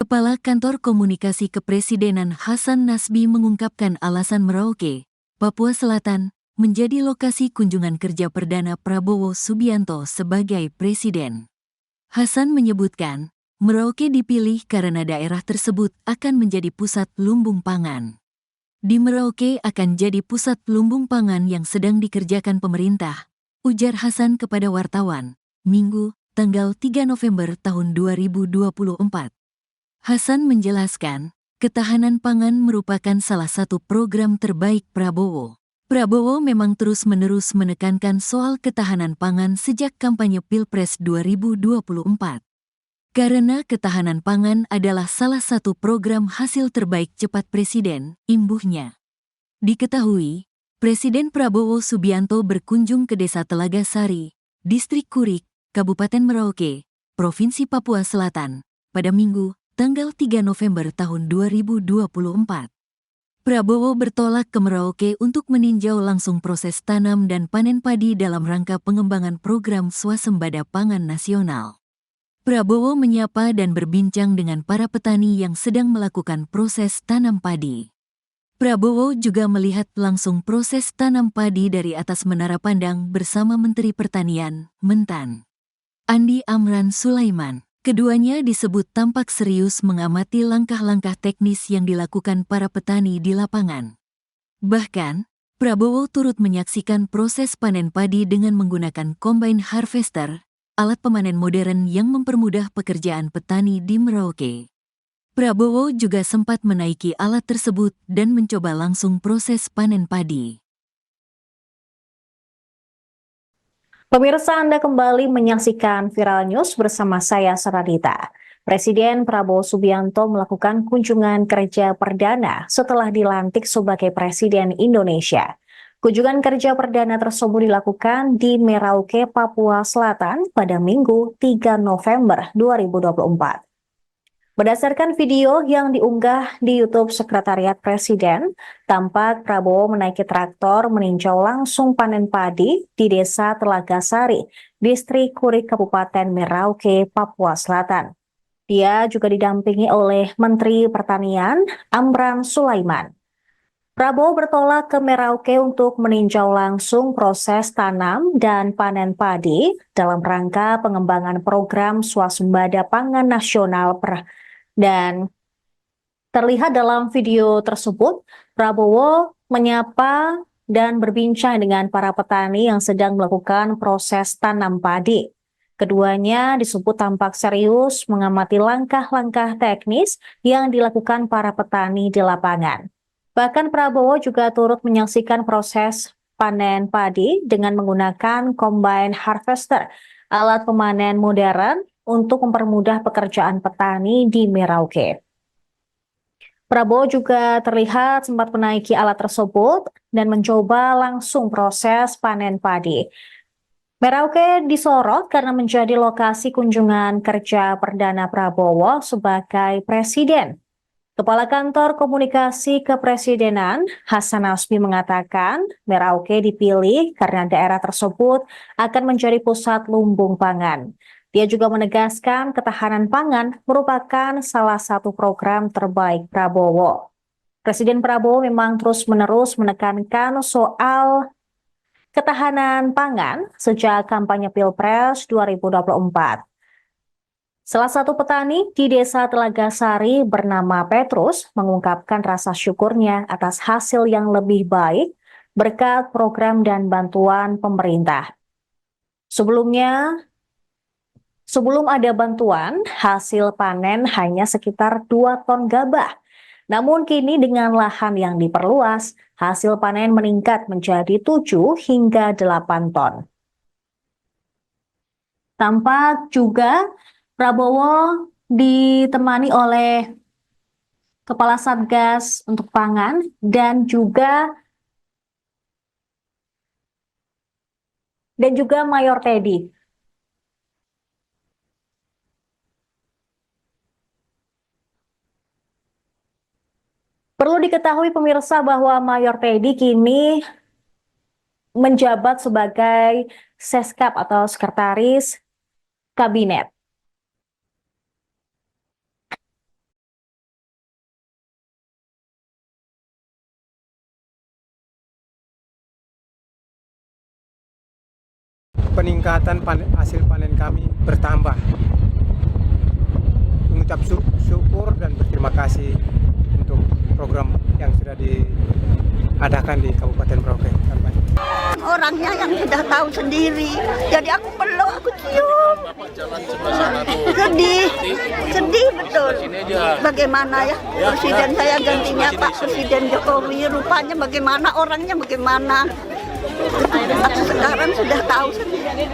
Kepala Kantor Komunikasi Kepresidenan Hasan Nasbi mengungkapkan alasan Merauke, Papua Selatan, menjadi lokasi kunjungan kerja perdana Prabowo Subianto sebagai presiden. Hasan menyebutkan, Merauke dipilih karena daerah tersebut akan menjadi pusat lumbung pangan. Di Merauke akan jadi pusat lumbung pangan yang sedang dikerjakan pemerintah, ujar Hasan kepada wartawan, Minggu, tanggal 3 November tahun 2024. Hasan menjelaskan, ketahanan pangan merupakan salah satu program terbaik Prabowo. Prabowo memang terus-menerus menekankan soal ketahanan pangan sejak kampanye Pilpres 2024. Karena ketahanan pangan adalah salah satu program hasil terbaik cepat Presiden, imbuhnya. Diketahui, Presiden Prabowo Subianto berkunjung ke Desa Telaga Sari, Distrik Kurik, Kabupaten Merauke, Provinsi Papua Selatan, pada Minggu, tanggal 3 November tahun 2024. Prabowo bertolak ke Merauke untuk meninjau langsung proses tanam dan panen padi dalam rangka pengembangan program swasembada pangan nasional. Prabowo menyapa dan berbincang dengan para petani yang sedang melakukan proses tanam padi. Prabowo juga melihat langsung proses tanam padi dari atas menara pandang bersama Menteri Pertanian, Mentan Andi Amran Sulaiman. Keduanya disebut tampak serius mengamati langkah-langkah teknis yang dilakukan para petani di lapangan. Bahkan, Prabowo turut menyaksikan proses panen padi dengan menggunakan combine harvester, alat pemanen modern yang mempermudah pekerjaan petani di Merauke. Prabowo juga sempat menaiki alat tersebut dan mencoba langsung proses panen padi. Pemirsa, Anda kembali menyaksikan Viral News bersama saya, Saradita. Presiden Prabowo Subianto melakukan kunjungan kerja perdana setelah dilantik sebagai Presiden Indonesia. Kunjungan kerja perdana tersebut dilakukan di Merauke, Papua Selatan pada Minggu 3 November 2024. Berdasarkan video yang diunggah di YouTube Sekretariat Presiden, tampak Prabowo menaiki traktor meninjau langsung panen padi di Desa Telaga Sari, Distrik Kurik Kabupaten Merauke, Papua Selatan. Dia juga didampingi oleh Menteri Pertanian, Amran Sulaiman. Prabowo bertolak ke Merauke untuk meninjau langsung proses tanam dan panen padi dalam rangka pengembangan program swasembada pangan nasional dan terlihat dalam video tersebut, Prabowo menyapa dan berbincang dengan para petani yang sedang melakukan proses tanam padi. Keduanya disebut tampak serius mengamati langkah-langkah teknis yang dilakukan para petani di lapangan. Bahkan Prabowo juga turut menyaksikan proses panen padi dengan menggunakan combine harvester, alat pemanen modern untuk mempermudah pekerjaan petani di Merauke. Prabowo juga terlihat sempat menaiki alat tersebut dan mencoba langsung proses panen padi. Merauke disorot karena menjadi lokasi kunjungan kerja perdana Prabowo sebagai presiden. Kepala Kantor Komunikasi Kepresidenan Hasan Nasbi mengatakan Merauke dipilih karena daerah tersebut akan menjadi pusat lumbung pangan. Dia juga menegaskan ketahanan pangan merupakan salah satu program terbaik Prabowo. Presiden Prabowo memang terus-menerus menekankan soal ketahanan pangan sejak kampanye Pilpres 2024. Salah satu petani di Desa Telaga Sari bernama Petrus mengungkapkan rasa syukurnya atas hasil yang lebih baik berkat program dan bantuan pemerintah. Sebelum ada bantuan, hasil panen hanya sekitar 2 ton gabah. Namun kini dengan lahan yang diperluas, hasil panen meningkat menjadi 7 hingga 8 ton. Tampak juga Prabowo ditemani oleh Kepala Satgas untuk Pangan dan juga Mayor Teddy. Perlu diketahui pemirsa bahwa Mayor Teddy kini menjabat sebagai Seskap atau Sekretaris Kabinet. peningkatan hasil panen kami bertambah. Mengucap syukur dan berterima kasih untuk program yang sudah diadakan di Kabupaten Merauke. Orangnya yang sudah tahu sendiri, jadi aku peluk, aku cium. Sedih betul. Bagaimana ya presiden saya gantinya Pak Presiden Jokowi, rupanya bagaimana, orangnya bagaimana. Sekarang sudah tahu sendiri.